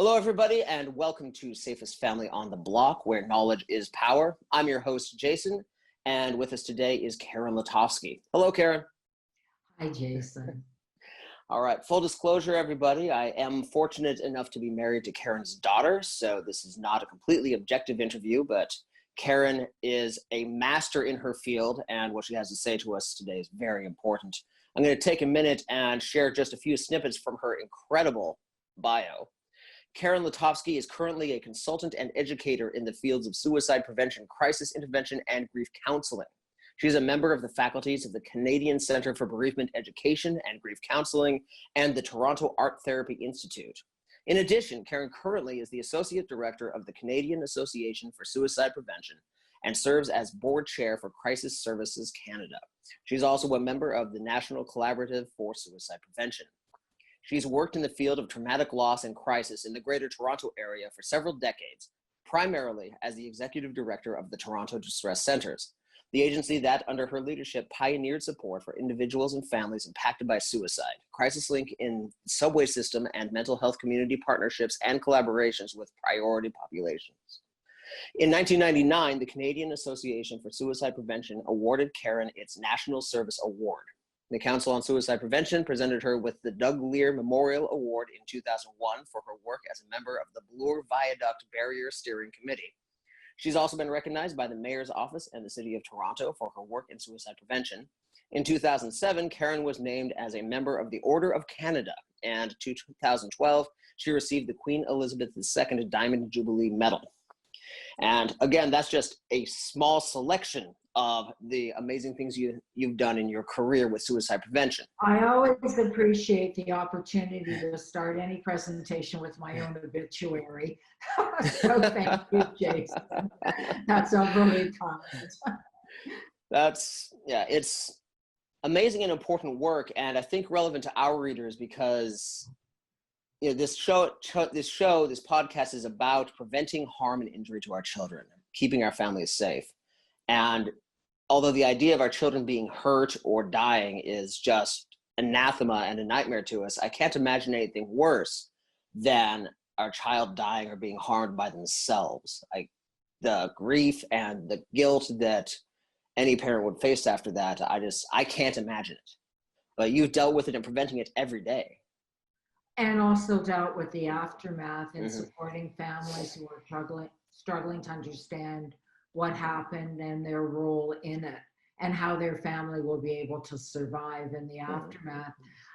Hello, everybody, and welcome to Safest Family on the Block, where knowledge is power. I'm your host, Jason, and with us today is Karen Letofsky. Hello, Karen. Hi, Jason. All right, full disclosure, everybody, I am fortunate enough to be married to Karen's daughter, so this is not a completely objective interview, but Karen is a master in her field, and what she has to say to us today is very important. I'm going to take a minute and share just a few snippets from her incredible bio. Karen Letofsky is currently a consultant and educator in the fields of suicide prevention, crisis intervention, and grief counseling. She is a member of the faculties of the Canadian Centre for Bereavement Education and Grief Counseling and the Toronto Art Therapy Institute. In addition, Karen currently is the Associate Director of the Canadian Association for Suicide Prevention and serves as Board Chair for Crisis Services Canada. She's also a member of the National Collaborative for Suicide Prevention. She's worked in the field of traumatic loss and crisis in the Greater Toronto Area for several decades, primarily as the Executive Director of the Toronto Distress Centres, the agency that, under her leadership, pioneered support for individuals and families impacted by suicide, crisis link in the subway system, and mental health community partnerships and collaborations with priority populations. In 1999, the Canadian Association for Suicide Prevention awarded Karen its National Service Award. The Council on Suicide Prevention presented her with the Doug Lear Memorial Award in 2001 for her work as a member of the Bloor Viaduct Barrier Steering Committee. She's also been recognized by the Mayor's Office and the City of Toronto for her work in suicide prevention. In 2007, Karen was named as a member of the Order of Canada, and in 2012, she received the Queen Elizabeth II Diamond Jubilee Medal. And again, that's just a small selection of the amazing things you've done in your career with suicide prevention. I always appreciate the opportunity to start any presentation with my own obituary. So thank you, Jason. That's really kind. It's amazing and important work, and I think relevant to our readers because this podcast is about preventing harm and injury to our children, keeping our families safe. And although the idea of our children being hurt or dying is just anathema and a nightmare to us, I can't imagine anything worse than our child dying or being harmed by themselves. The grief and the guilt that any parent would face after that, I can't imagine it. But you've dealt with it and preventing it every day. And also dealt with the aftermath and supporting families who are struggling to understand what happened and their role in it and how their family will be able to survive in the aftermath.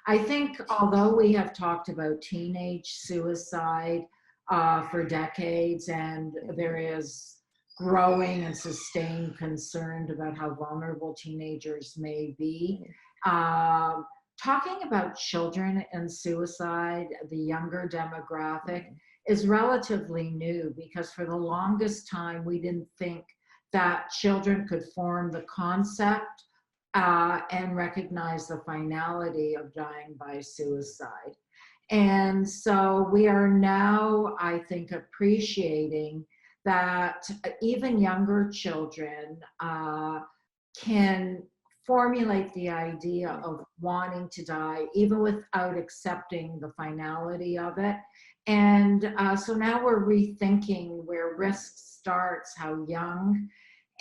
I think although we have talked about teenage suicide for decades, and there is growing and sustained concern about how vulnerable teenagers may be, talking about children and suicide, the younger demographic, is relatively new, because for the longest time we didn't think that children could form the concept and recognize the finality of dying by suicide. And so we are now, I think, appreciating that even younger children can formulate the idea of wanting to die even without accepting the finality of it. And so now we're rethinking where risk starts, how young,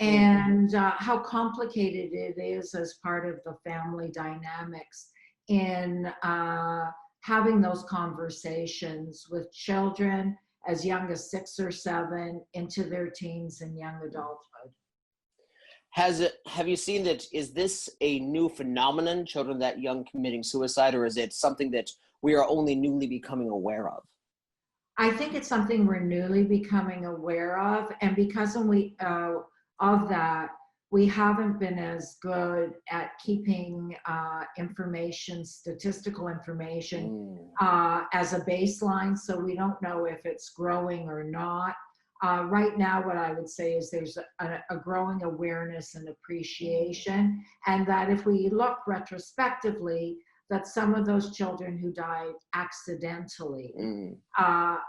and how complicated it is as part of the family dynamics in having those conversations with children as young as 6 or 7 into their teens and young adulthood. Have you seen that, is this a new phenomenon, children that young committing suicide, or is it something that we are only newly becoming aware of? I think it's something we're newly becoming aware of, and because of that, we haven't been as good at keeping information, statistical information, as a baseline, so we don't know if it's growing or not. Right now, what I would say is there's a growing awareness and appreciation, and that if we look retrospectively, that some of those children who died accidentally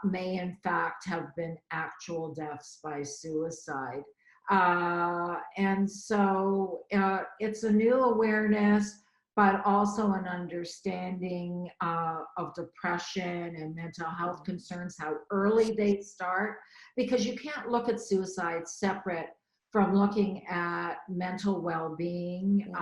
may in fact have been actual deaths by suicide. And so it's a new awareness. but also an understanding of depression and mental health concerns, how early they start, because you can't look at suicide separate from looking at mental well-being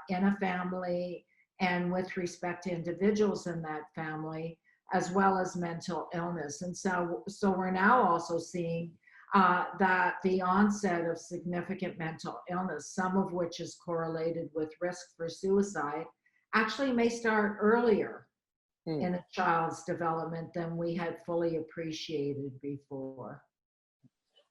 in a family and with respect to individuals in that family, as well as mental illness. And so we're now also seeing that the onset of significant mental illness, some of which is correlated with risk for suicide, actually may start earlier in a child's development than we had fully appreciated before.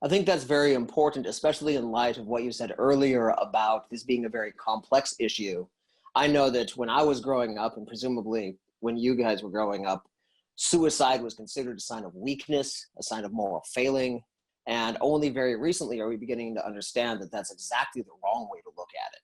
I think that's very important, especially in light of what you said earlier about this being a very complex issue. I know that when I was growing up, and presumably when you guys were growing up, suicide was considered a sign of weakness, a sign of moral failing. And only very recently are we beginning to understand that that's exactly the wrong way to look at it.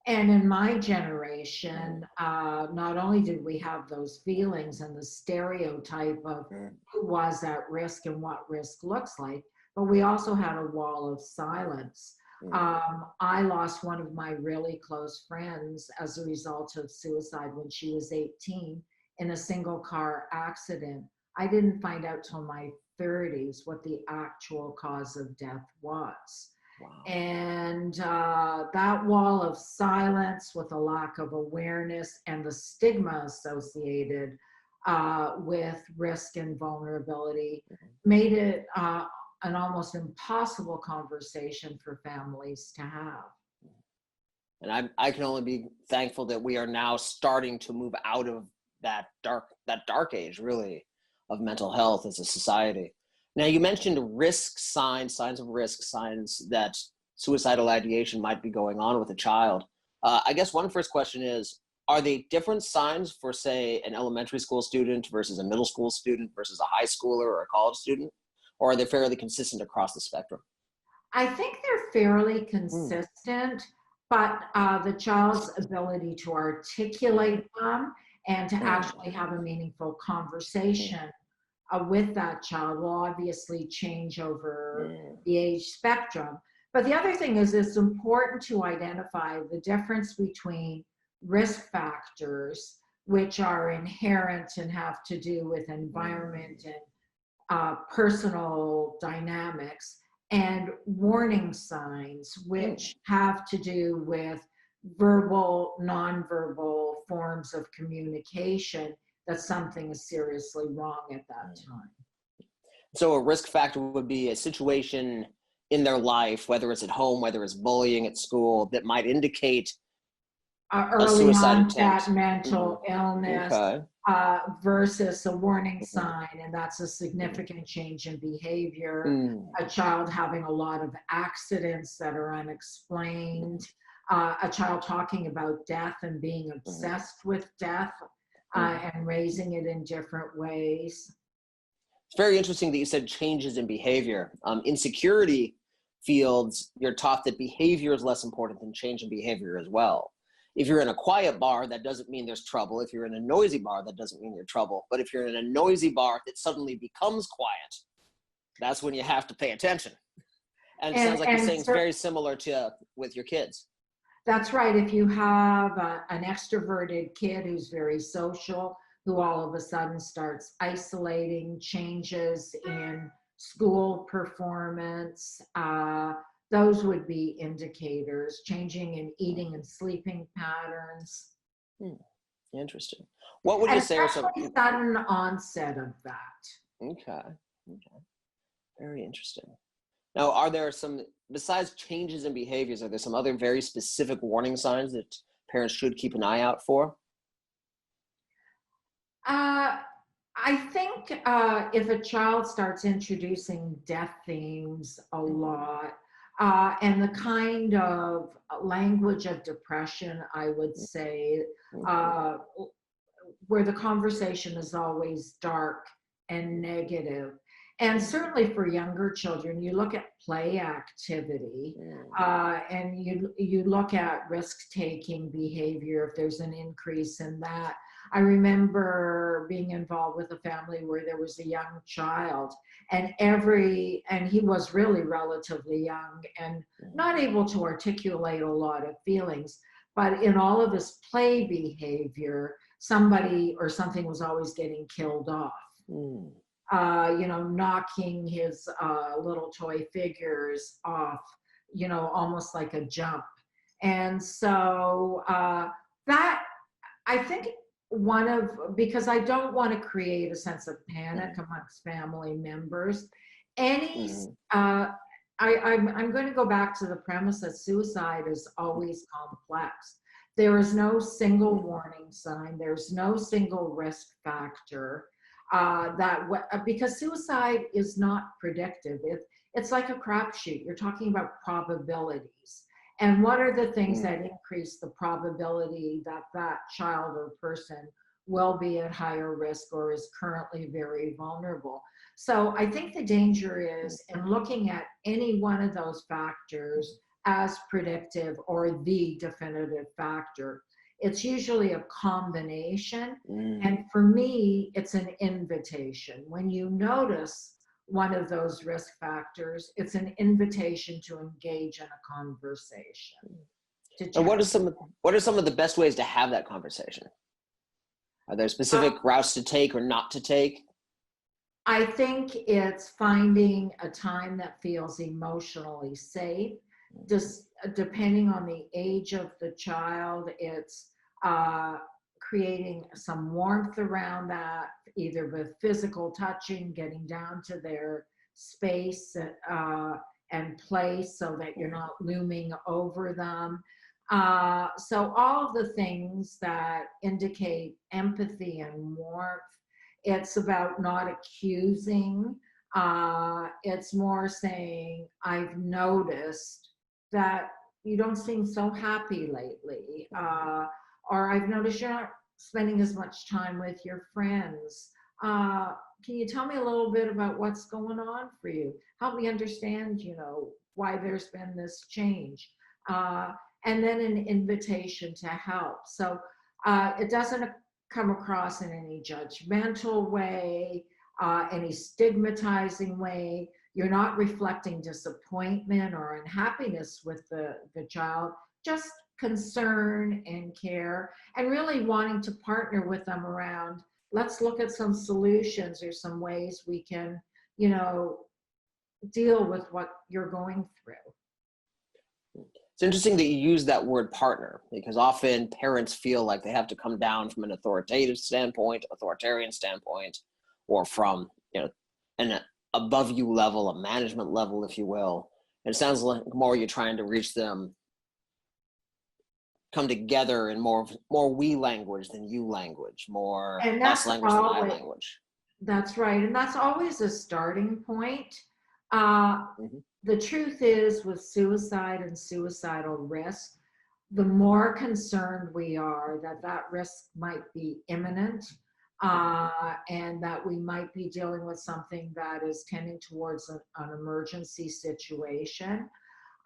And in my generation, not only did we have those feelings and the stereotype of who was at risk and what risk looks like, but we also had a wall of silence. I lost one of my really close friends as a result of suicide when she was 18 in a single car accident. I didn't find out till my 30s what the actual cause of death was. Wow. And that wall of silence with a lack of awareness and the stigma associated with risk and vulnerability made it an almost impossible conversation for families to have. And I can only be thankful that we are now starting to move out of that dark age, really, of mental health as a society. Now, you mentioned signs of risk, signs that suicidal ideation might be going on with a child. I guess one first question is, are they different signs for, say, an elementary school student versus a middle school student versus a high schooler or a college student? Or are they fairly consistent across the spectrum? I think they're fairly consistent, but the child's ability to articulate them and to actually have a meaningful conversation with that child will obviously change over the age spectrum. But the other thing is it's important to identify the difference between risk factors, which are inherent and have to do with environment and personal dynamics, and warning signs, which have to do with verbal, nonverbal forms of communication that something is seriously wrong at that time. So a risk factor would be a situation in their life, whether it's at home, whether it's bullying at school, that might indicate early onset mental illness versus a warning sign, and that's a significant change in behavior. A child having a lot of accidents that are unexplained, a child talking about death and being obsessed with death and raising it in different ways. It's very interesting that you said changes in behavior. In security fields, you're taught that behavior is less important than change in behavior as well. If you're in a quiet bar, that doesn't mean there's trouble. If you're in a noisy bar, that doesn't mean there's trouble. But if you're in a noisy bar that suddenly becomes quiet, that's when you have to pay attention. And it sounds like you're saying it's very similar to with your kids. That's right. If you have an extroverted kid who's very social, who all of a sudden starts isolating, changes in school performance, those would be indicators, changing in eating and sleeping patterns. Interesting. What would you say are some sudden onset of that? Okay. Very interesting. Now, are there some, besides changes in behaviors, are there some other very specific warning signs that parents should keep an eye out for? I think if a child starts introducing death themes a lot, and the kind of language of depression, I would say, where the conversation is always dark and negative. And certainly for younger children, you look at play activity and you look at risk-taking behavior, if there's an increase in that. I remember being involved with a family where there was a young child and he was really relatively young and not able to articulate a lot of feelings, but in all of his play behavior, somebody or something was always getting killed off. Mm. Knocking his little toy figures off, almost like a jump. And so that, I think, because I don't want to create a sense of panic amongst family members. Any, I'm going to go back to the premise that suicide is always complex. There is no single warning sign. There's no single risk factor. Because suicide is not predictive. It's like a crapshoot. You're talking about probabilities. And what are the things that increase the probability that that child or person will be at higher risk or is currently very vulnerable? So I think the danger is in looking at any one of those factors as predictive or the definitive factor. It's usually a combination. And for me, it's an invitation. When you notice one of those risk factors, it's an invitation to engage in a conversation. And what are some of the best ways to have that conversation? Are there specific routes to take or not to take? I think it's finding a time that feels emotionally safe. Just depending on the age of the child, it's creating some warmth around that, either with physical touching, getting down to their space and place so that you're not looming over them. So all of the things that indicate empathy and warmth. It's about not accusing. It's more saying, I've noticed that you don't seem so happy lately. Or I've noticed you're not spending as much time with your friends. Can you tell me a little bit about what's going on for you? Help me understand, why there's been this change. And then an invitation to help. So it doesn't come across in any judgmental way, any stigmatizing way. You're not reflecting disappointment or unhappiness with the child, just concern and care, and really wanting to partner with them around, let's look at some solutions or some ways we can, deal with what you're going through. It's interesting that you use that word partner, because often parents feel like they have to come down from an authoritarian standpoint, or from, an above you level, a management level, if you will. And it sounds like more you're trying to reach them, come together in more we language than you language, more us language than I language. That's right. And that's always a starting point. The truth is, with suicide and suicidal risk, the more concerned we are that risk might be imminent, and that we might be dealing with something that is tending towards an emergency situation,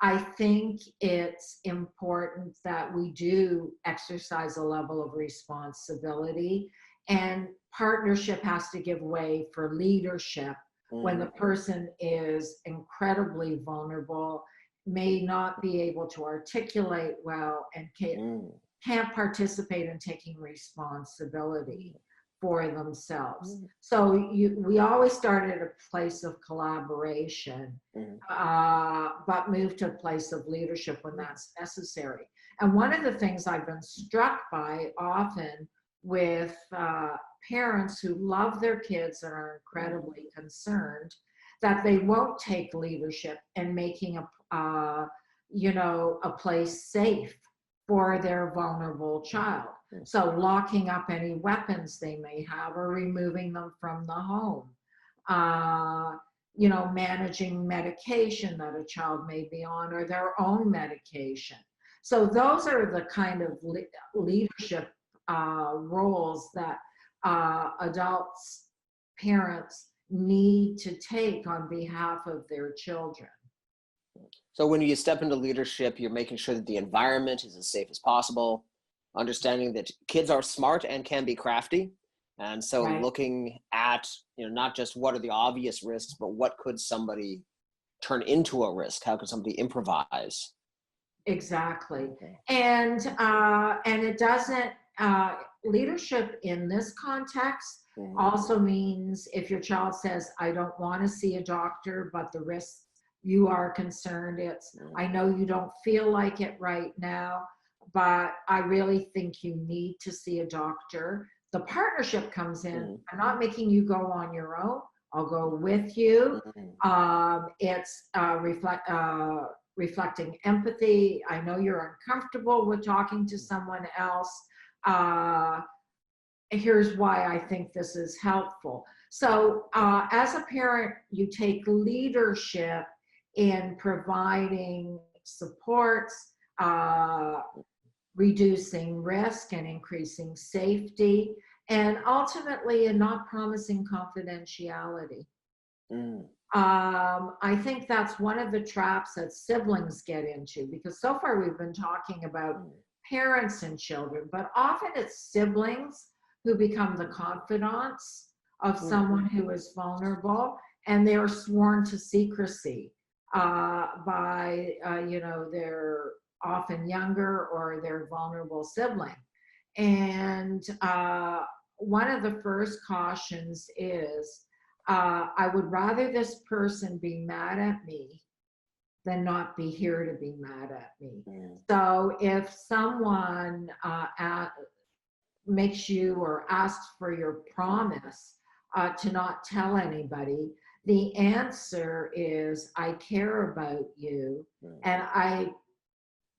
I think it's important that we do exercise a level of responsibility, and partnership has to give way for leadership when the person is incredibly vulnerable, may not be able to articulate well, and can't participate in taking responsibility for themselves. So we always start at a place of collaboration, but move to a place of leadership when that's necessary. And one of the things I've been struck by often with parents who love their kids and are incredibly concerned, that they won't take leadership in making a place safe for their vulnerable child. So locking up any weapons they may have or removing them from the home. Managing medication that a child may be on, or their own medication. So those are the kind of leadership roles that adults, parents need to take on behalf of their children. So when you step into leadership, you're making sure that the environment is as safe as possible, understanding that kids are smart and can be crafty. And so looking at, not just what are the obvious risks, but what could somebody turn into a risk? How could somebody improvise? Exactly. Okay. And it doesn't, leadership in this context Mhm. also means if your child says, I don't want to see a doctor, but the risk you are concerned, it's, Mhm. I know you don't feel like it right now, but I really think you need to see a doctor. The partnership comes in. Mhm. I'm not making you go on your own. I'll go with you. Mhm. It's reflecting empathy. I know you're uncomfortable with talking to someone else. Uh, Here's why I think this is helpful. So, as a parent, you take leadership in providing supports, reducing risk and increasing safety, and ultimately in not promising confidentiality. Mhm. I think that's one of the traps that siblings get into, because so far we've been talking about Mhm. parents and children, but often it's siblings who become the confidants of Mhm. someone who is vulnerable, and they're sworn to secrecy by, their often younger or their vulnerable sibling. And one of the first cautions is, I would rather this person be mad at me than not be here to be mad at me. Mhm. So if someone makes you or asks for your promise to not tell anybody, the answer is, I care about you, Mhm. and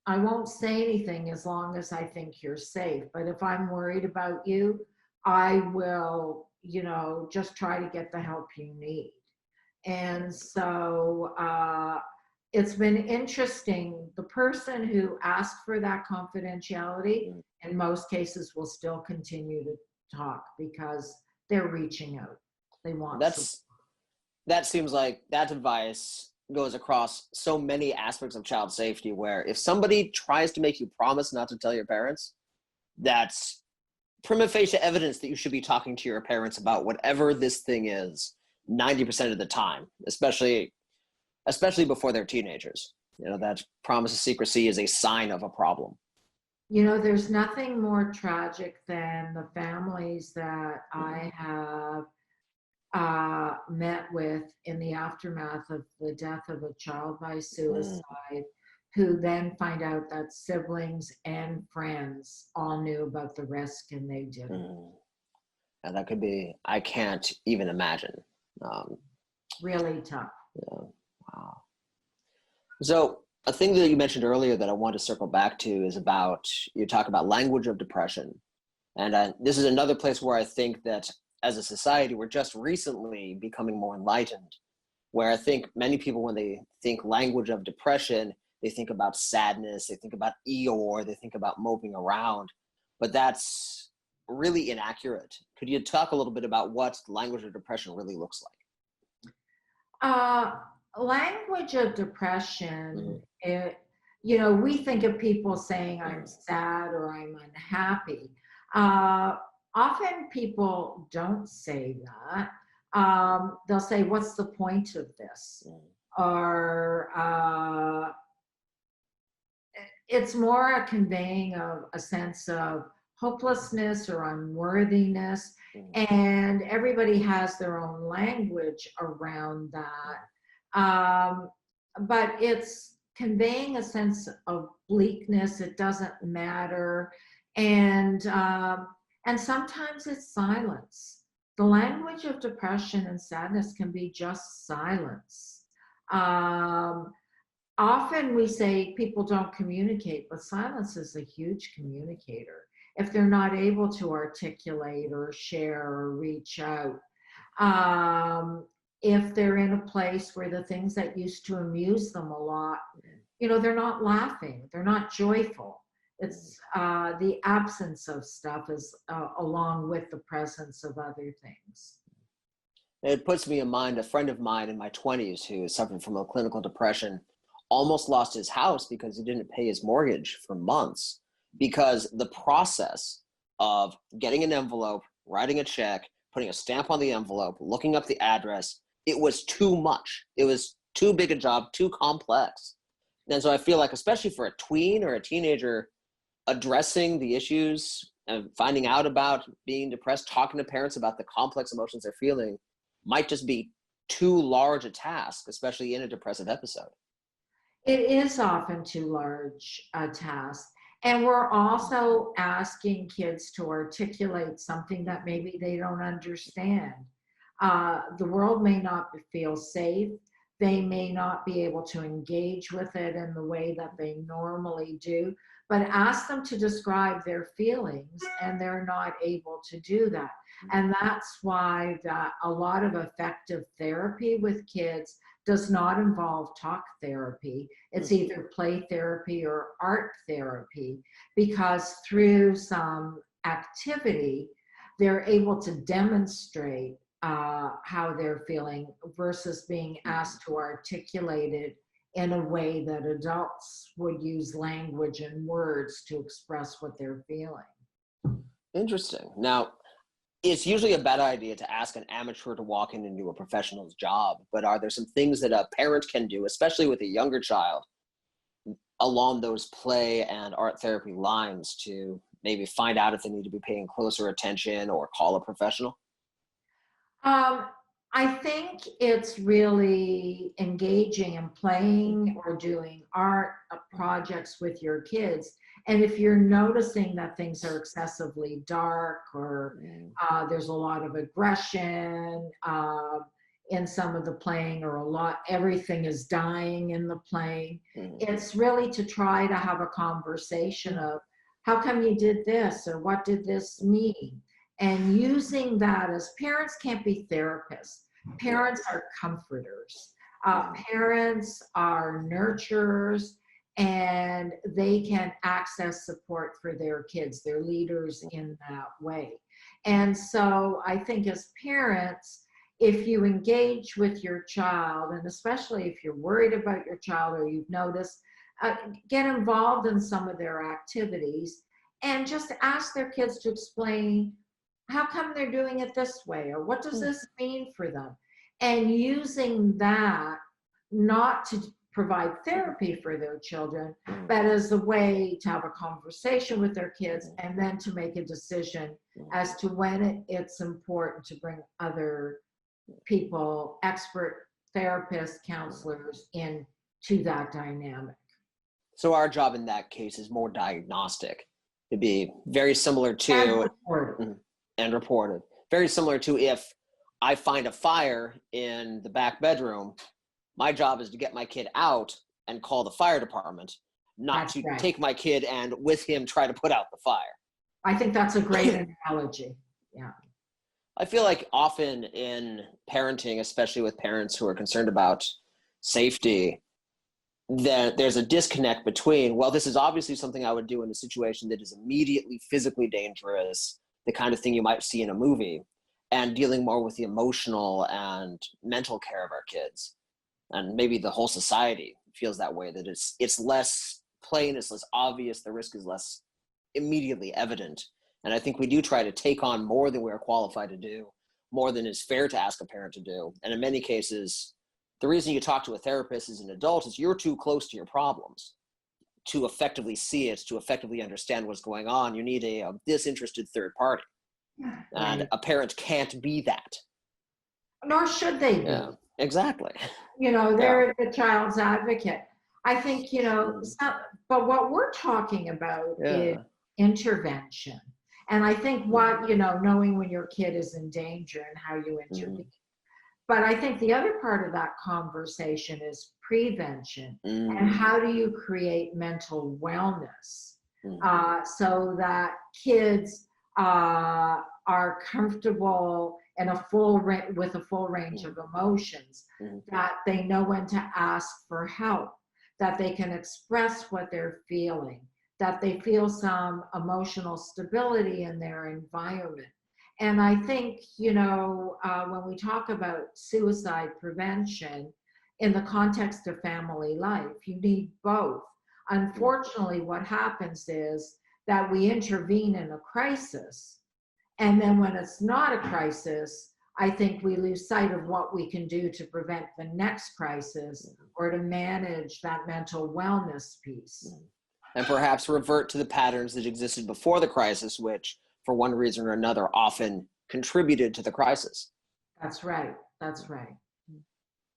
I won't say anything as long as I think you're safe. But if I'm worried about you, I will, just try to get the help you need. And so it's been interesting. The person who asked for that confidentiality, Mhm. in most cases, will still continue to talk because they're reaching out. They want support. That seems like that advice goes across so many aspects of child safety, where if somebody tries to make you promise not to tell your parents, that's prima facie evidence that you should be talking to your parents about whatever this thing is 90% of the time, especially before they're teenagers. That promise of secrecy is a sign of a problem. There's nothing more tragic than the families that I have met with in the aftermath of the death of a child by Mm, suicide, who then find out that siblings and friends all knew about the risk and they didn't. mm. And that could be, I can't even imagine. Um, Really tough. yeah, wow. So a thing that you mentioned earlier that I want to circle back to is about, you talk about language of depression. And this is another place where I think that as a society, we're just recently becoming more enlightened, where I think many people, when they think language of depression, they think about sadness, they think about Eeyore, they think about moping around, but that's really inaccurate. Could you talk a little bit about what language of depression really looks Uh, Language of like? depression, we think of people saying, I'm sad or I'm unhappy. Uh, Often people don't say that. They'll say, what's the point of this? Or it's more a conveying of a sense of hopelessness or unworthiness. And everybody has their own language around that. But it's conveying a sense of bleakness. It doesn't matter. And sometimes it's silence. The language of depression and sadness can be just silence. Um, Often we say people don't communicate, but silence is a huge communicator. If they're not able to articulate or share or reach out, um, if they're in a place where the things that used to amuse them a lot, they're not laughing, they're not joyful. It's the absence of stuff is along with the presence of other things. It puts me in mind, a friend of mine in my 20s who suffered from a clinical depression almost lost his house because he didn't pay his mortgage for months, because the process of getting an envelope, writing a check, putting a stamp on the envelope, looking up the address, it was too much. It was too big a job, too complex. And so I feel like, especially for a tween or a teenager, addressing the issues and finding out about being depressed, talking to parents about the complex emotions they're feeling might just be too large a task, especially in a depressive episode. It is often too large a task. And we're also asking kids to articulate something that maybe they don't understand. The world may not feel safe. They may not be able to engage with it in the way that they normally do, but ask them to describe their feelings, and they're not able to do that. And that's why that a lot of effective therapy with kids does not involve talk therapy. It's either play therapy or art therapy, because through some activity, they're able to demonstrate how they're feeling versus being asked to articulate it in a way that adults would use language and words to express what they're feeling. Interesting. Now, it's usually a bad idea to ask an amateur to walk in and do a professional's job, but are there some things that a parent can do, especially with a younger child, along those play and art therapy lines to maybe find out if they need to be paying closer attention or call a professional? I think it's really engaging and playing or doing art projects with your kids. And if you're noticing that things are excessively dark, or there's a lot of aggression in some of the playing, or everything is dying in the playing, it's really to try to have a conversation of, how come you did this, or what did this mean? And using that, as parents can't be therapists. Parents are comforters. Parents are nurturers, and they can access support for their kids. They're leaders in that way. And so I think as parents, if you engage with your child, and especially if you're worried about your child or you've noticed, get involved in some of their activities and just ask their kids to explain, how come they're doing it this way, or what does this mean for them? And using that, not to provide therapy for their children, but as a way to have a conversation with their kids, and then to make a decision as to when it's important to bring other people, expert therapists, counselors, into that dynamic. So our job in that case is more diagnostic. It'd be very similar to and reported. Very similar to if I find a fire in the back bedroom, my job is to get my kid out and call the fire department, not to take my kid and with him try to put out the fire. I think that's a great analogy. Yeah. I feel like often in parenting, especially with parents who are concerned about safety, that there's a disconnect between, well, this is obviously something I would do in a situation that is immediately physically dangerous, the kind of thing you might see in a movie, and dealing more with the emotional and mental care of our kids. And maybe the whole society feels that way, that it's less plain, it's less obvious, the risk is less immediately evident. And I think we do try to take on more than we're qualified to do, more than is fair to ask a parent to do. And in many cases, the reason you talk to a therapist as an adult is you're too close to your problems to effectively see it, to effectively understand what's going on. You need a disinterested third party. And a parent can't be that. Nor should they be. Yeah, exactly. They're the child's advocate. I think, but what we're talking about is intervention. And I think knowing when your kid is in danger and how you intervene. But I think the other part of that conversation is prevention. And how do you create mental wellness so that kids are comfortable in with a full range of emotions, that they know when to ask for help, that they can express what they're feeling, that they feel some emotional stability in their environment. And I think, when we talk about suicide prevention in the context of family life, you need both. Unfortunately, what happens is that we intervene in a crisis, and then when it's not a crisis, I think we lose sight of what we can do to prevent the next crisis or to manage that mental wellness piece. And perhaps revert to the patterns that existed before the crisis, which, for one reason or another, often contributed to the crisis. That's right. That's right.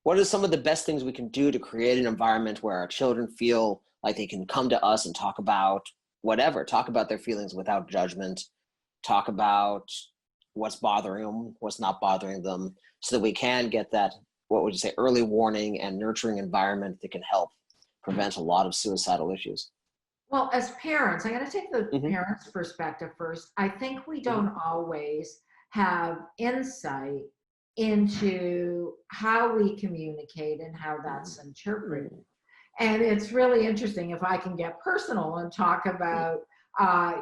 What are some of the best things we can do to create an environment where our children feel like they can come to us and talk about whatever, talk about their feelings without judgment, talk about what's bothering them, what's not bothering them, so that we can get that, what would you say, early warning and nurturing environment that can help prevent a lot of suicidal issues? Well, as parents, I'm going to take the parents' perspective first. I think we don't always have insight into how we communicate and how that's interpreted. And it's really interesting if I can get personal and talk about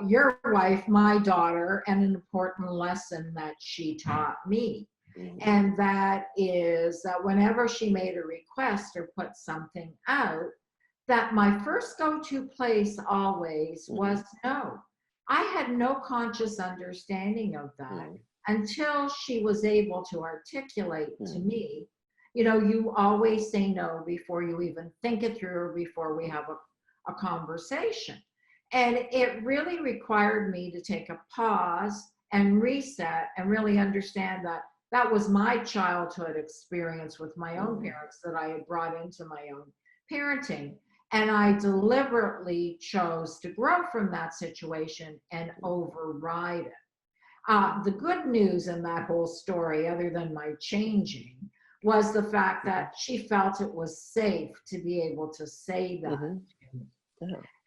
your wife, my daughter, and an important lesson that she taught me. And that is that whenever she made a request or put something out, that my first go-to place always was no. I had no conscious understanding of that until she was able to articulate to me, you know, you always say no before you even think it through or before we have a conversation. And it really required me to take a pause and reset and really understand that that was my childhood experience with my own parents that I had brought into my own parenting. And I deliberately chose to grow from that situation and override it. The good news in that whole story, other than my changing, was the fact that she felt it was safe to be able to say that.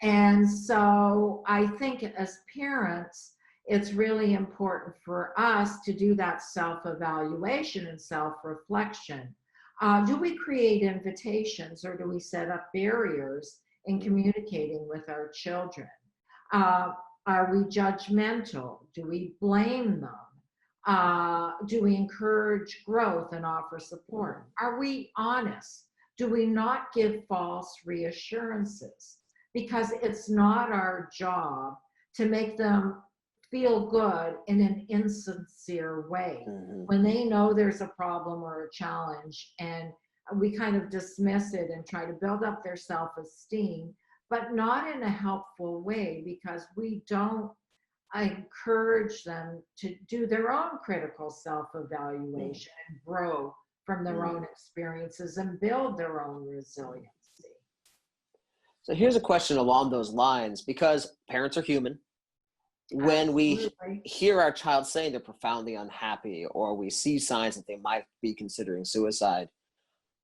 And so I think as parents, it's really important for us to do that self-evaluation and self-reflection. Do we create invitations or do we set up barriers in communicating with our children? Are we judgmental? Do we blame them? Do we encourage growth and offer support? Are we honest? Do we not give false reassurances? Because it's not our job to make them feel good in an insincere way. When they know there's a problem or a challenge and we kind of dismiss it and try to build up their self-esteem, but not in a helpful way, because we don't encourage them to do their own critical self-evaluation and grow from their own experiences and build their own resiliency. So here's a question along those lines, because parents are human. When we hear our child saying they're profoundly unhappy, or we see signs that they might be considering suicide,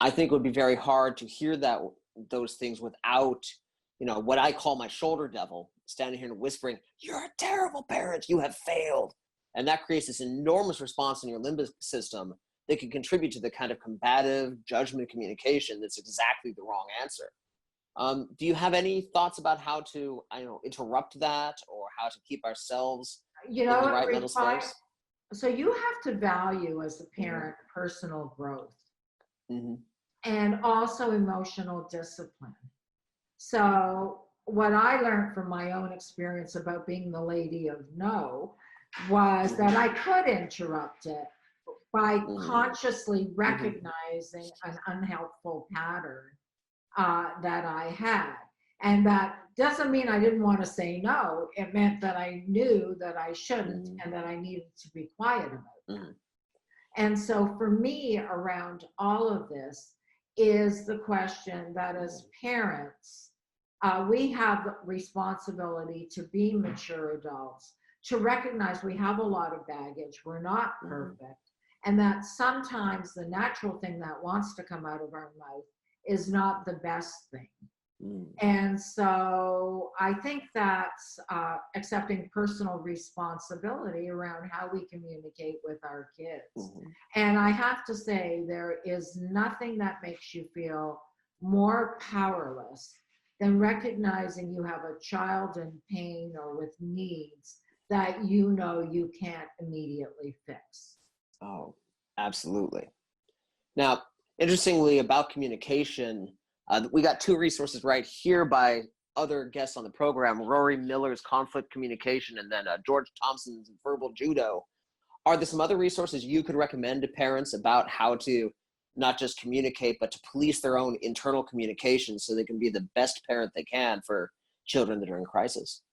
I think it would be very hard to hear those things without, you know, what I call my shoulder devil standing here and whispering, "You're a terrible parent, you have failed." And that creates this enormous response in your limbic system that can contribute to the kind of combative judgment communication that's exactly the wrong answer. Do you have any thoughts about how to, interrupt that, or how to keep ourselves in the right mental space? So you have to value as a parent personal growth and also emotional discipline. So what I learned from my own experience about being the lady of no was that I could interrupt it by consciously recognizing an unhelpful pattern that I had. And that doesn't mean I didn't want to say no. It meant that I knew that I shouldn't and that I needed to be quiet about that. And so for me, around all of this is the question that as parents, we have the responsibility to be mature adults, to recognize we have a lot of baggage, we're not perfect, and that sometimes the natural thing that wants to come out of our mouth is not the best thing. And so I think that's accepting personal responsibility around how we communicate with our kids. And I have to say, there is nothing that makes you feel more powerless than recognizing you have a child in pain or with needs that you know you can't immediately fix. Oh, absolutely. Now, interestingly, about communication, we got two resources right here by other guests on the program, Rory Miller's Conflict Communication and then George Thompson's Verbal Judo. are there some other resources you could recommend to parents about how to not just communicate, but to police their own internal communication so they can be the best parent they can for children that are in crisis?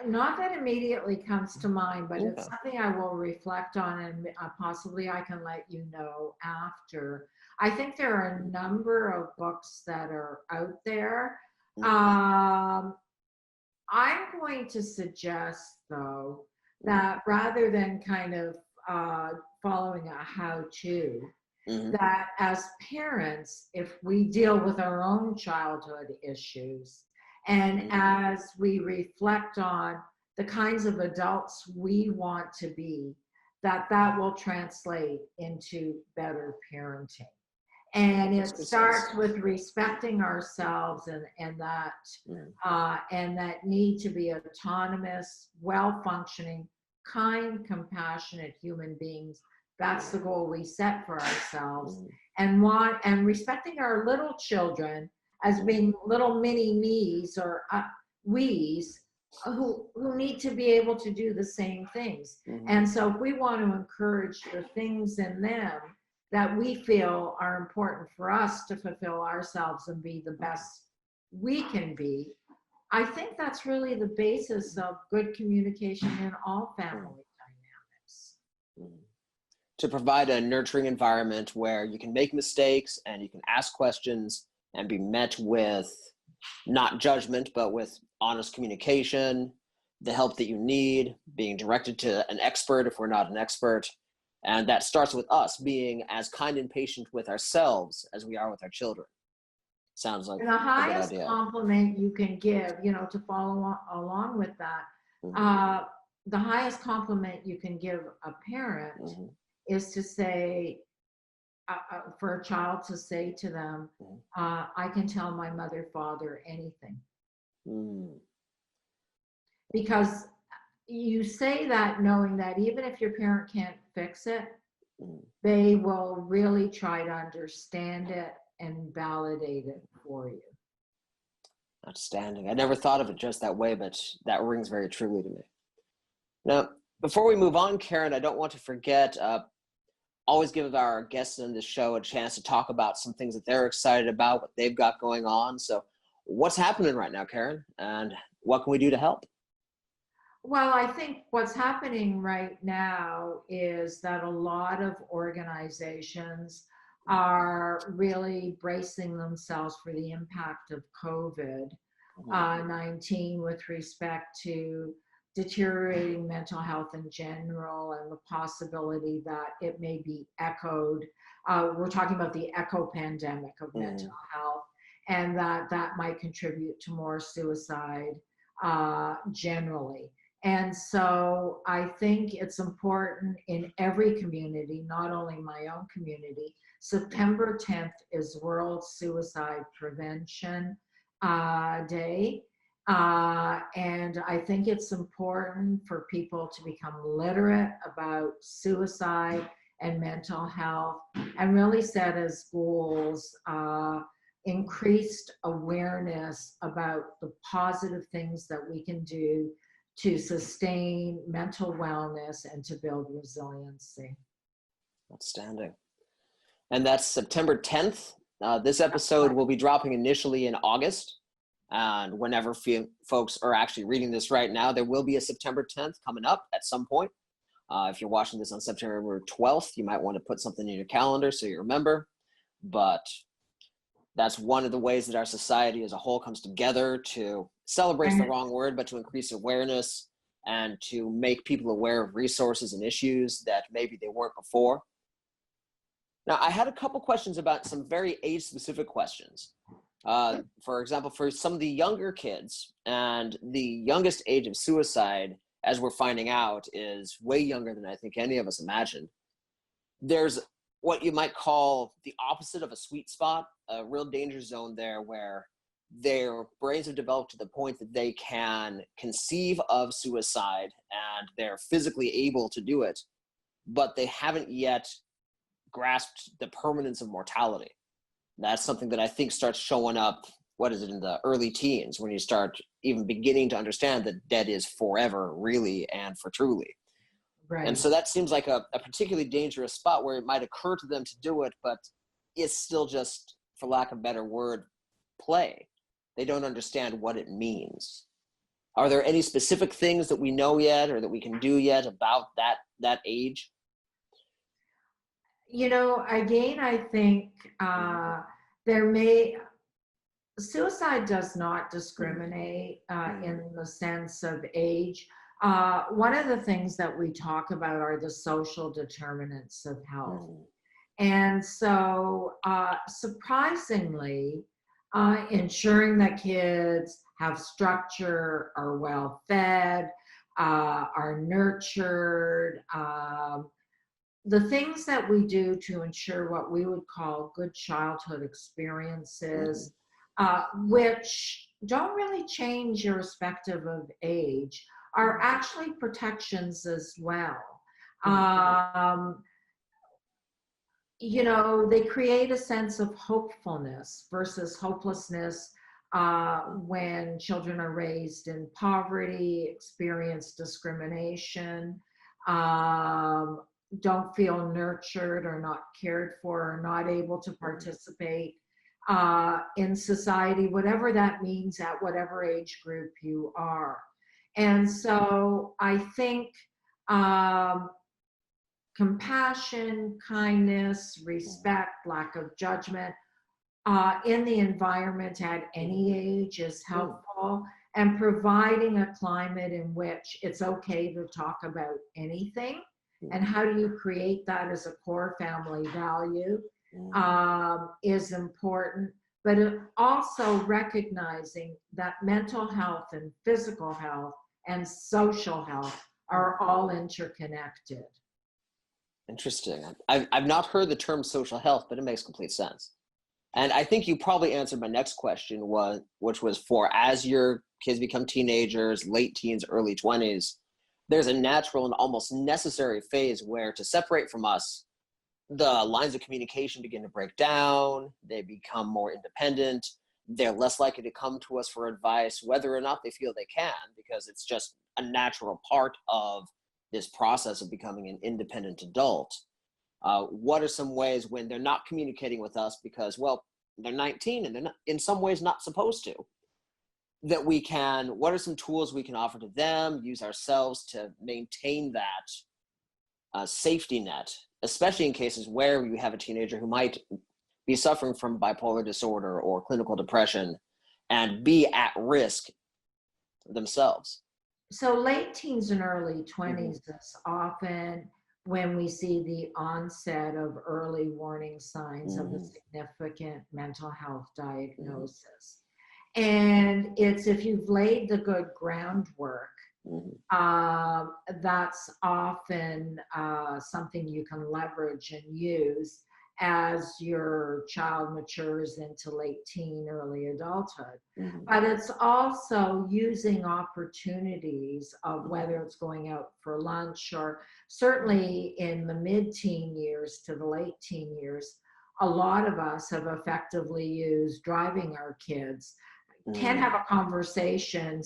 Not that immediately comes to mind, but it's Okay. something I will reflect on, and possibly I can let you know after. I think there are a number of books that are out there. Mhm. Um, I'm going to suggest, though, that rather than kind of following a how-to, Mhm. that as parents, if we deal with our own childhood issues, and Mhm. as we reflect on the kinds of adults we want to be, that will translate into better parenting. And Makes it good sense. starts with respecting ourselves, Mhm. and that need to be autonomous, well-functioning, kind, compassionate human beings. That's the goal we set for ourselves. Mhm. And respecting our little children as Mhm. being little mini me's or we's, who need to be able to do the same things. Mhm. And so if we want to encourage the things in them that we feel are important for us to fulfill ourselves and be the best we can be, I think that's really the basis of good communication in all Mhm. family dynamics. Mhm. To provide a nurturing environment where you can make mistakes and you can ask questions and be met with not judgment, but with honest communication, the help that you need, being directed to an expert if we're not an expert. And that starts with us being as kind and patient with ourselves as we are with our children. Sounds like And the a good highest idea. compliment you can give, to follow along with that, Mhm. uh, the highest compliment you can give a parent Mhm. is to say, for a child to say to them, Mhm. I can tell my mother, father anything. Mhm. Because you say that knowing that even if your parent can't fix it, Mhm. they will really try to understand it and validate it for you. Outstanding. I never thought of it just that way, but that rings very truly to me. Now, before we move on, Karen, I don't want to forget, always give our guests on this show a chance to talk about some things that they're excited about, what they've got going on. So, what's happening right now, Karen? And what can we do to help? Well, I think what's happening right now is that a lot of organizations are really bracing themselves for the impact of COVID Mhm. 19 with respect to deteriorating mental health in general and the possibility that it may be echoed. We're talking about the echo pandemic of mental Mhm. health, and that might contribute to more suicide generally. And so I think it's important in every community, not only my own community. September 10th is World Suicide Prevention Day. And I think it's important for people to become literate about suicide and mental health, and really set as goals increased awareness about the positive things that we can do to sustain mental wellness and to build resiliency. Outstanding. And that's September 10th. This That's episode right. will be dropping initially in August. And whenever folks are actually reading this right now, there will be a September 10th coming up at some point. If you're watching this on September 12th, you might want to put something in your calendar so you remember. But that's one of the ways that our society as a whole comes together to celebrate's the And wrong word, but to increase awareness and to make people aware of resources and issues that maybe they weren't before. Now, I had a couple questions about some very age-specific questions. For example, for some of the younger kids, and the youngest age of suicide, as we're finding out, is way younger than I think any of us imagined. There's what you might call the opposite of a sweet spot, a real danger zone there where their brains have developed to the point that they can conceive of suicide and they're physically able to do it, but they haven't yet grasped the permanence of mortality. That's something that I think starts showing up, what is it, in the early teens, when you start even beginning to understand that death is forever, really, and for truly. And Right. so that seems like a particularly dangerous spot where it might occur to them to do it, but it's still just, for lack of a better word, play. They don't understand what it means. Are there any specific things that we know yet or that we can do yet about that age? Again, I think there may suicide does not discriminate in the sense of age. One of the things that we talk about are the social determinants of health. And so, surprisingly, ensuring that kids have structure, are well fed, are nurtured, the things that we do to ensure what we would call good childhood experiences, which don't really change irrespective of age, are actually protections as well. Um, they create a sense of hopefulness versus hopelessness when children are raised in poverty, experience discrimination, um, don't feel nurtured or not cared for, or not able to participate in society, whatever that means at whatever age group you are. And so I think um, compassion, kindness, respect, lack of judgment in the environment at any age is helpful, and providing a climate in which it's okay to talk about anything. And how do you create that as a core family value is important, but also recognizing that mental health and physical health and social health are all interconnected. Interesting. I've not heard the term social health, but it makes complete sense. And I think you probably answered my next question, which was for as your kids become teenagers, late teens, early 20s, there's a natural and almost necessary phase where, to separate from us, the lines of communication begin to break down. They become more independent. They're less likely to come to us for advice, whether or not they feel they can, because it's just a natural part of this process of becoming an independent adult. What are some ways when they're not communicating with us because, well, they're 19 and they're not, in some ways, not supposed to, what are some tools we can offer to them, use ourselves to maintain that safety net, especially in cases where you have a teenager who might be suffering from bipolar disorder or clinical depression and be at risk themselves? So late teens and early 20s is often when we see the onset of early warning signs of a significant mental health diagnosis. And it's if you've laid the good groundwork, that's often something you can leverage and use as your child matures into late teen, early adulthood. But it's also using opportunities of whether it's going out for lunch, or certainly in the mid-teen years to the late teen years, a lot of us have effectively used driving our kids. Can't have a conversation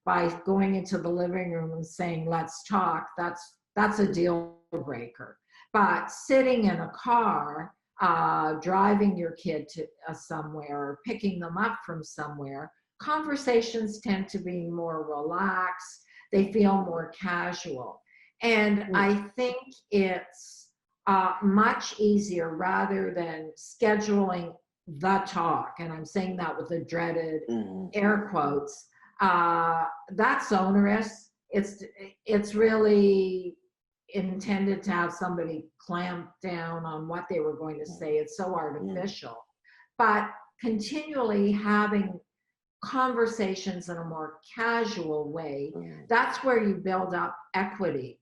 by going into the living room and saying, let's talk. That's a deal breaker. But sitting in a car, driving your kid to somewhere, or picking them up from somewhere, conversations tend to be more relaxed. They feel more casual. And I think it's much easier, rather than scheduling the talk, and I'm saying that with the dreaded air quotes, that's onerous. It's really intended to have somebody clamp down on what they were going to say. It's so artificial. But continually having conversations in a more casual way, that's where you build up equity,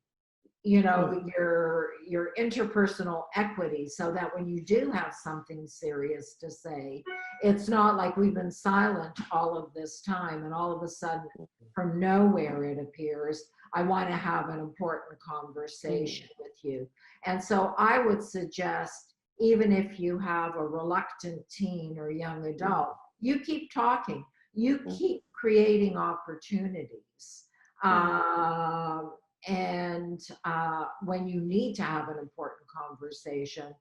your interpersonal equity, so that when you do have something serious to say, it's not like we've been silent all of this time and all of a sudden from nowhere it appears, I want to have an important conversation with you. And so I would suggest, even if you have a reluctant teen or young adult, you keep talking, you keep creating opportunities. and when you need to have an important conversation,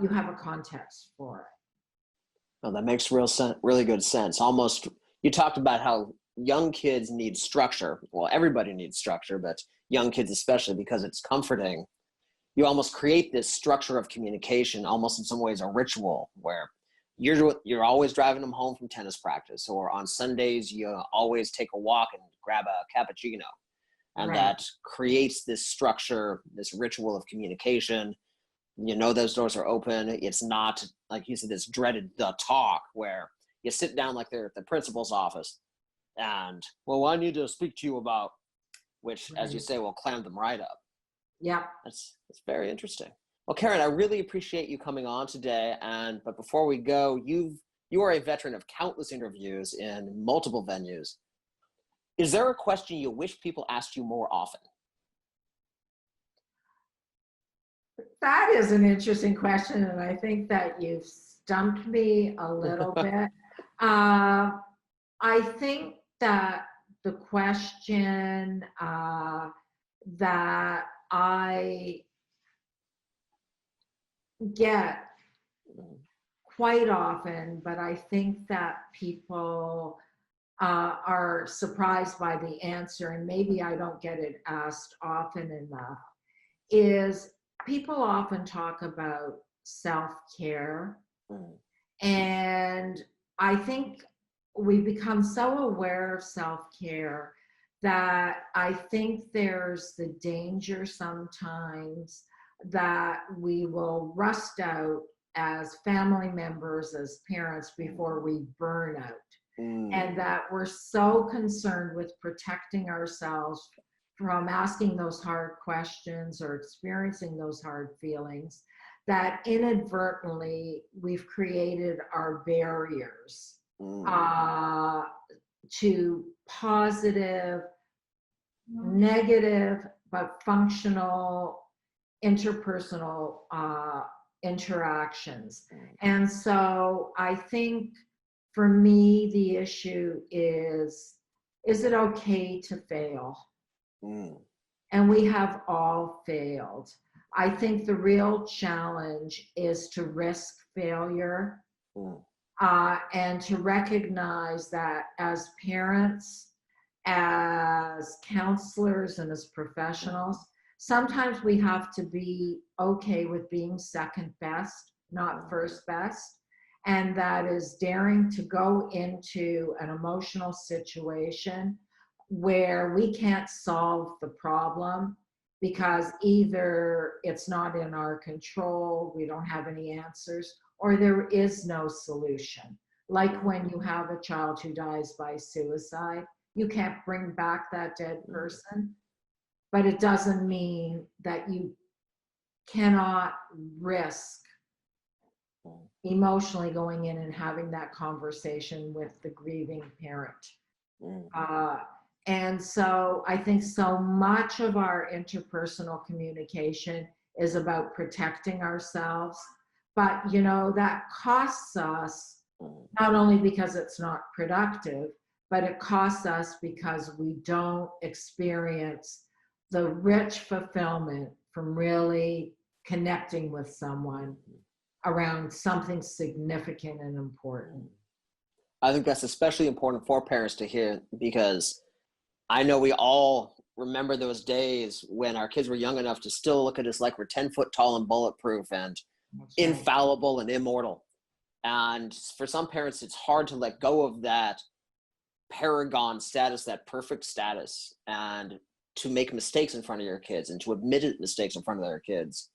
you have a context for it. Well, that makes really good sense. Almost, you talked about how young kids need structure. Well, everybody needs structure, but young kids especially, because it's comforting. You almost create this structure of communication, almost in some ways a ritual, where you're always driving them home from tennis practice, or on Sundays you always take a walk and grab a cappuccino, and Right. that creates this structure, this ritual of communication. You know those doors are open. It's not, like you said, this dreaded the talk where you sit down like they're at the principal's office and, well, I need to speak to you about, which, as you Right. say, will clam them right up. Yep. That's very interesting. Well, Karen, I really appreciate you coming on today. But before we go, you are a veteran of countless interviews in multiple venues. Is there a question you wish people asked you more often? That is an interesting question, and I think that you've stumped me a little bit. I think that the question that I get quite often, but I think that people are surprised by the answer, and maybe I don't get it asked often enough, is people often talk about self-care. Mm, And I think we become so aware of self-care that I think there's the danger sometimes that we will rust out as family members, as parents, before we burn out. And mm, that we're so concerned with protecting ourselves from asking those hard questions or experiencing those hard feelings that inadvertently we've created our barriers mm, uh, to positive, negative, but functional interpersonal interactions. mm, And so I think for me, the issue is it okay to fail? mm, And we have all failed. I think the real challenge is to risk failure mm, and to recognize that as parents, as counselors, and as mm, professionals, sometimes we have to be okay with being second best, not mm, first best. And that is daring to go into an emotional situation where we can't solve the problem because either it's not in our control, we don't have any answers, or there is no solution. Like mm, when you have a child who dies by suicide, you can't bring back that dead mm, person, but it doesn't mean that you cannot risk mm, emotionally going in and having that conversation with the grieving parent. mm, Uh, and so I think so much of our interpersonal communication is about protecting ourselves. But, you know, that costs us mm. not only because it's not productive, but it costs us because we don't experience the rich fulfillment from really connecting with someone around something significant and important. I think that's especially important for parents to hear, because I know we all remember those days when our kids were young enough to still look at us like we're 10 foot tall and bulletproof and That's right. infallible and immortal. And for some parents, it's hard to let go of that paragon status, that perfect status, and to make mistakes in front of your kids and to admit mistakes in front of their kids.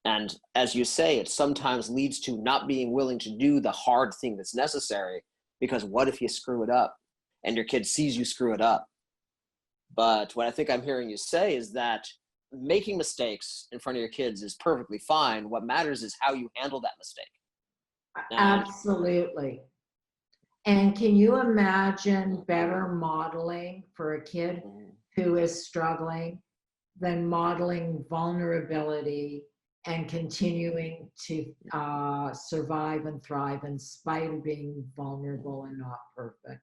And as you say, it sometimes leads to not being willing to do the hard thing that's necessary, because what if you screw it up and your kid sees you screw it up? But what I think I'm hearing you say is that making mistakes in front of your kids is perfectly fine. What matters is how you handle that mistake. And Absolutely. And can you imagine better modeling for a kid mm, who is struggling than modeling vulnerability and continuing to survive and thrive in spite of being vulnerable and not perfect?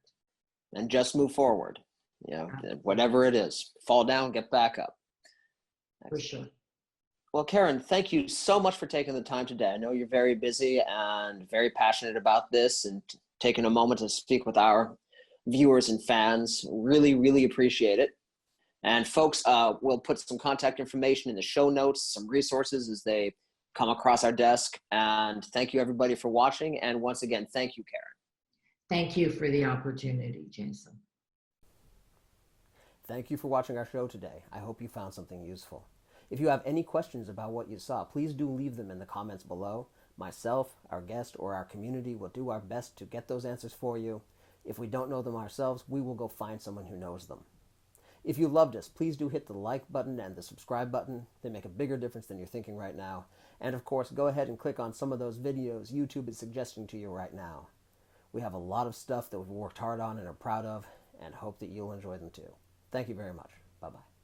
and just move forward. Whatever it is, fall down, get back up. For sure. Well, Karen, thank you so much for taking the time today. I know you're very busy and very passionate about this, and taking a moment to speak with our viewers and fans. Really, really appreciate it. And folks, we'll put some contact information in the show notes, some resources as they come across our desk. And thank you, everybody, for watching. And once again, thank you, Karen. Thank you for the opportunity, Jason. Thank you for watching our show today. I hope you found something useful. If you have any questions about what you saw, please do leave them in the comments below. Myself, our guest, or our community will do our best to get those answers for you. If we don't know them ourselves, we will go find someone who knows them. If you loved us, please do hit the like button and the subscribe button. They make a bigger difference than you're thinking right now. And of course, go ahead and click on some of those videos YouTube is suggesting to you right now. We have a lot of stuff that we've worked hard on and are proud of, and hope that you'll enjoy them too. Thank you very much. Bye-bye.